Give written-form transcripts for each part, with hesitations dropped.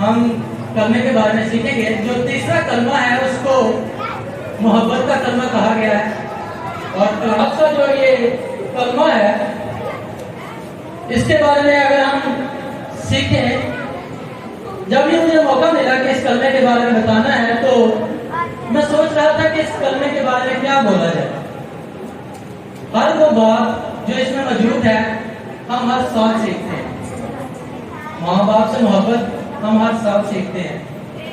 ہم کلمے کے بارے میں سیکھیں گے. جو تیسرا کلمہ ہے اس کو محبت کا کلمہ کہا گیا ہے. اور کلاس کا جو یہ کلمہ ہے اس کے بارے میں اگر ہم سیکھیں, جب یہ مجھے موقع ملا کہ اس کلمے کے بارے میں بتانا ہے تو میں سوچ رہا تھا کہ اس کلمے کے بارے میں کیا بولا جائے. ہر وہ بات جو اس میں موجود ہے ہم ہر سال سیکھتے ہیں. ماں باپ سے محبت ہم ہر سال سیکھتے ہیں.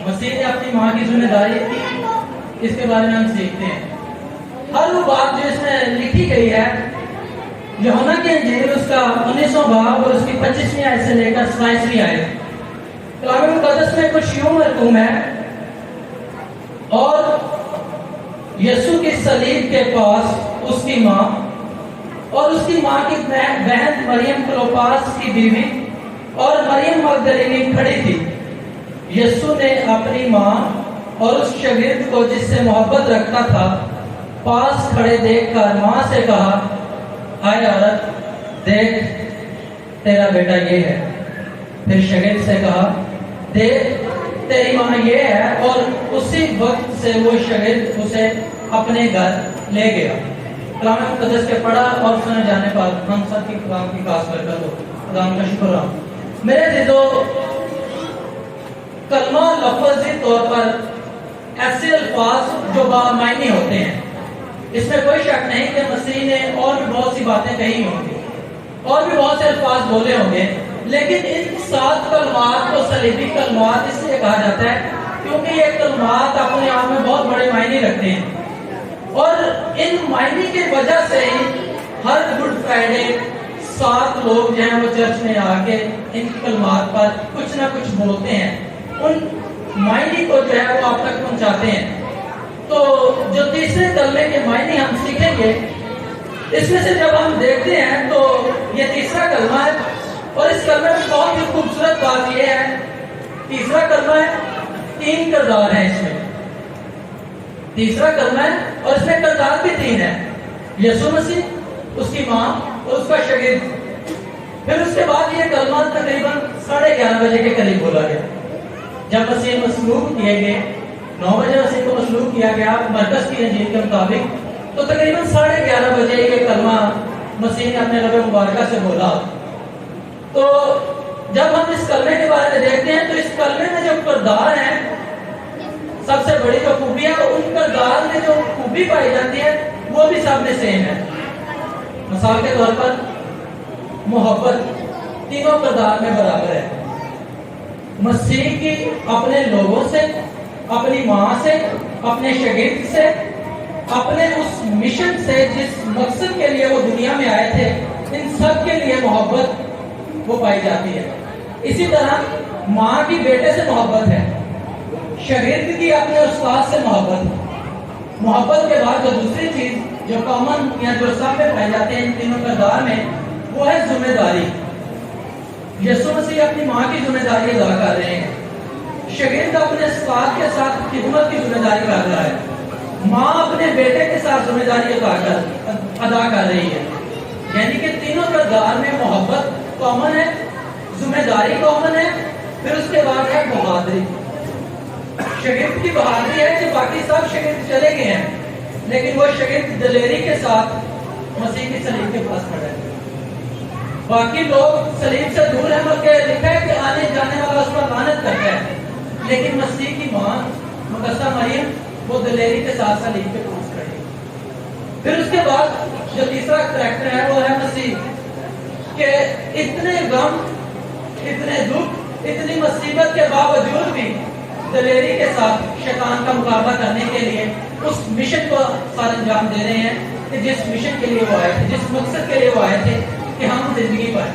مسیح نے اپنی ماں کی ذمہ داری کی, اس کے بارے میں ہم سیکھتے ہیں. ہر وہ بات جو اس میں لکھی گئی ہے, یوحنا کی انجیل اس کا 19واں باب اور اس کی 25ویں آیت سے لے کر 27ویں آیت, کلام مقدس میں کچھ یوں مرقوم ہے, اور یسوع کی صلیب کے پاس اس کی ماں اور اس کی ماں کی بہن مریم کلوپاس کی بیوی اور مریم مگدلینی کھڑی تھی. یسوع نے اپنی ماں اور اس شاگرد کو جس سے محبت رکھتا تھا پاس کھڑے دیکھ کر ماں سے کہا, آئے عورت, دیکھ تیرا بیٹا یہ ہے. پھر شاگرد سے کہا, دیکھ تیری ماں یہ ہے. اور اسی وقت سے وہ شاگرد اسے اپنے گھر لے گیا. کلام مقدس کے پڑھا اور سنے جانے پر ہم سب کی کلام کی خاص برکت ہو. خدا کا شکر ہو. میرے عزیزو, کلمہ لفظی طور پر ایسے الفاظ جو بامعنی ہوتے ہیں. اس میں کوئی شک نہیں کہ مسیح نے اور بھی بہت سی باتیں کہی ہوں گی, اور بھی بہت سے الفاظ بولے ہوں گے, لیکن ان 7 کلمات کو صلیبی کلمات اس لیے کہا جاتا ہے کیونکہ یہ کلمات اپنے آپ میں بہت بڑے معنی رکھتے ہیں. اور ان معنی کی وجہ سے ہر گڈ فرائیڈے 7 لوگ جو ہیں وہ چرچ میں آ کے ان کلمات پر کچھ نہ کچھ بولتے ہیں, ان معنی کو جو ہے وہ آپ تک پہنچاتے ہیں. تو جو تیسرے کلمے کے معنی ہم سیکھیں گے, اس میں سے جب ہم دیکھتے ہیں تو یہ تیسرا کلمہ ہے, اور اس کلمے میں بہت ہی خوبصورت بات یہ ہے, تیسرا کلمہ ہے, 3 کردار ہیں اس میں. تیسرا کلمہ ہے اور اس میں کردار بھی 3 ہیں, یسوع مسیح, اس کی ماں اور اس کا شاگرد. پھر اس کے بعد یہ کلمہ تقریباً 11:30 بجے کے قریب بولا گیا. جب مسیح مسلوب کیے گئے, 9 بجے مسیح کو مسلوب کیا گیا مرکز کی انجیل کے مطابق, تو تقریباً 11:30 بجے یہ کلمہ مسیح نے اپنے لب مبارکہ سے بولا. تو جب ہم اس کلمے کے بارے میں دیکھتے ہیں تو اس کلمے میں جو کردار ہیں, سب سے بڑی جو خوبی ہے, ان کردار میں جو خوبی پائی جاتی ہے وہ بھی سب میں سیم ہے. مثال کے طور پر محبت تینوں کردار میں برابر ہے. مسیح کی اپنے لوگوں سے, اپنی ماں سے, اپنے شاگرد سے, اپنے اس مشن سے جس مقصد کے لیے وہ دنیا میں آئے تھے, ان سب کے لیے محبت وہ پائی جاتی ہے. اسی طرح ماں کی بیٹے سے محبت ہے, شاگرد کی اپنے استاد سے محبت ہے. محبت کے بعد جو دوسری چیز جو کامن یا جو سب میں پائی جاتے ہیں ان تینوں کردار میں, وہ ہے ذمہ داری. یسوع مسیح اپنی ماں کی ذمہ داری ادا کر رہے ہیں, شاگرد اپنے استاد کے ساتھ خدمت کی ذمہ داری کر رہا ہے, ماں اپنے بیٹے کے ساتھ ذمہ داری ادا کر رہی ہے. یعنی کہ تینوں کردار میں محبت کامن ہے, ذمہ داری کامن ہے. پھر اس کے بعد ہے بہادری. شاگرد کی بہادری ہے کہ باقی سب شاگرد چلے گئے ہیں, لیکن وہ شاگرد دلیری کے ساتھ مسیح کی صلیب کے پاس کھڑا ہے. باقی لوگ صلیب سے دور ہیں, بلکہ لکھا ہے کہ آنے جانے والا اس پر لعنت کرتا ہے, لیکن مسیح کی ماں مقدسہ مریم وہ دلیری کے ساتھ صلیب کے پاس کھڑی. پھر اس کے بعد جو تیسرا کریکٹر ہے وہ ہے مسیح, کہ اتنے غم, اتنے دکھ, اتنی مصیبت کے باوجود بھی دلیری کے ساتھ شیطان کا مقابلہ کرنے کے لیے اس مشن کو سر انجام دے رہے ہیں کہ جس مشن کے لیے وہ آئے تھے, جس مقصد کے لیے وہ آئے تھے کہ ہم زندگی پائیں.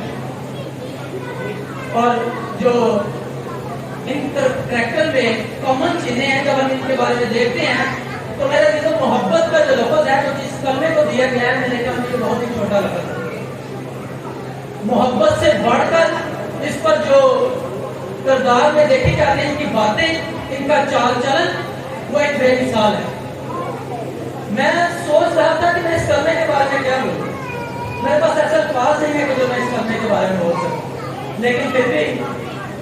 اور جو ان کریکٹر میں کامن چیزیں ہیں, جب ہم ان کے بارے میں دیکھتے ہیں تو میرے دل میں محبت کا جو لفظ ہے جو جس کلمے کو دیا گیا ہے, میں نے کہا مجھے بہت ہی چھوٹا لفظ ہے. محبت سے بڑھ کر اس پر جو کردار میں دیکھی جاتی ہیں, ان کی باتیں, ان کا چال چلن, وہ ایک بے مثال ہے. میں سوچ رہا تھا کہ میں اس کلمے کے بارے میں کیا بولوں. میرے پاس ایسا الفاظ نہیں ہے کہ جو میں اس کلمے کے بارے میں بول سکوں, لیکن پھر بھی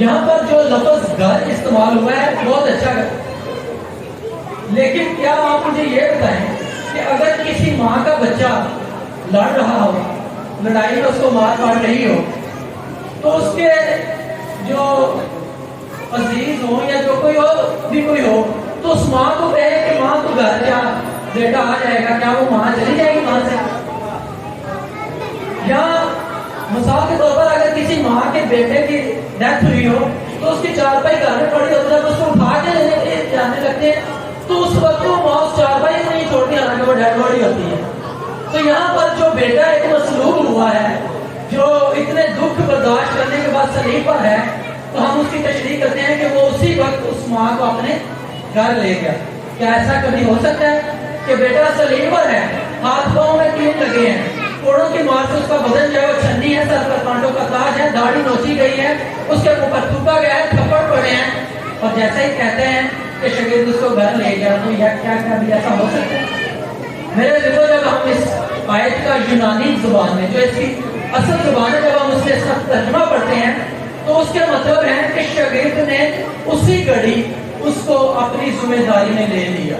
یہاں پر جو لفظ گھر استعمال ہوا ہے بہت اچھا ہے، لیکن کیا آپ مجھے یہ بتائیں کہ اگر کسی ماں کا بچہ لڑ رہا ہو، لڑائی میں اس کو مار پڑ رہی ہو، تو اس کے جو عزیز ہو یا جو کوئی اور بھی کوئی ہو تو اس ماں کو کہے کہ ماں تو گھر جا، بیٹا آ جائے گا، کیا وہ ماں چلی جائے گی وہاں سے؟ یا مثال کے طور پر اگر کسی ماں کے بیٹے کی ڈیتھ ہوئی ہو تو اس کی چارپائی گھر میں پڑی ہوتی ہے، جب اس کو اٹھا کے لینے کے لیے جانے لگتے ہیں تو اس وقت وہ ماں اس چارپائی کو نہیں چھوڑتی، حالانکہ وہ ڈیڈ باڈی ہوتی ہے۔ تو یہاں پر جو بیٹا ایک مصلوب ہوا ہے، جو اتنے دکھ برداشت کرنے کے بعد صلیب پر ہے، تو ہم اس کی تشریح کرتے ہیں کہ وہ اسی وقت اس ماں کو اپنے گھر لے گیا۔ کیا ایسا کبھی ہو سکتا ہے کہ بیٹا صلیب پر ہے، ہاتھ پاؤں میں کلپ لگے ہیں، کوڑوں کی مار سے اس کا بدن جو ہے وہ چھنی ہے، سر پر کانٹوں کا تاج ہے، داڑھی نوچی گئی ہے، اس کے منہ پر تھوکا گیا ہے، تھپڑ پڑے ہیں، اور جیسا ہی کہتے ہیں کہ شاگرد اس کو گھر لے گیا، تو یہ کیا کبھی ایسا ہو سکتا ہے؟ میرے دلوں جب ہم اس آیت کا یونانی زبان میں، جو اس کی اصل زبان ہے، جب ہم اس کے ساتھ ترجمہ پڑھتے ہیں تو اس کے مطلب ہے کہ شاگرد نے اسی گھڑی اس کو اپنی ذمہ داری میں لے لیا۔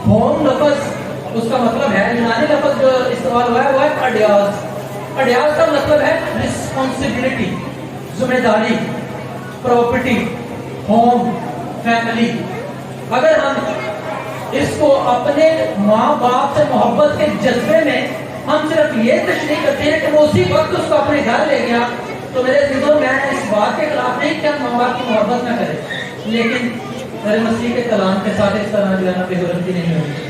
ہوم لفظ اس کا مطلب ہے، یونانی لفظ جو استعمال ہوا ہے وہ ہے اڈیاز۔ اڈیاز کا مطلب ہے رسپانسبلٹی، ذمہ داری، پراپرٹی، ہوم، فیملی۔ اگر ہم اس کو اپنے ماں باپ سے محبت کے جذبے میں ہم صرف یہ تشریح کرتے ہیں کہ وہ اسی وقت اس کو اپنے گھر لے گیا، تو میرے دلوں میں اس بات کے خلاف نہیں کہ ہم ماں باپ کی محبت نہ کریں، لیکن میرے مسیح کے کلام کے ساتھ اس طرح جو ہے نا بے حرمتی نہیں ہوگی۔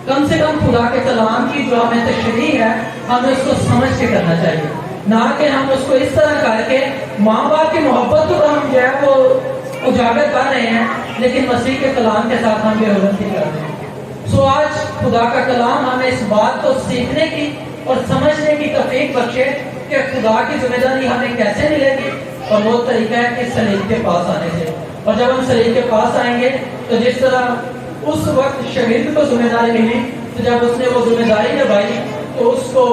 کم سے کم خدا کے کلام کی جو ہمیں تشریح ہے ہمیں اس کو سمجھ کے کرنا چاہیے، نہ کہ ہم اس کو اس طرح کر کے ماں باپ کی محبت کو ہم جو ہے وہ اجاگر کر رہے ہیں، لیکن مسیح کے کلام کے ساتھ ہم بے حرمتی کر رہے ہیں۔ سو آج خدا کا کلام ہمیں اس بات کو سیکھنے کی اور سمجھنے کی توفیق بخشے کہ خدا کی ذمہ داری ہمیں کیسے ملے گی، اور وہ طریقہ ہے کہ صلیب کے پاس آنے سے۔ اور جب ہم صلیب کے پاس آئیں گے تو جس طرح اس وقت شاگرد کو ذمہ داری ملی، تو جب اس نے وہ ذمہ داری نبھائی تو اس کو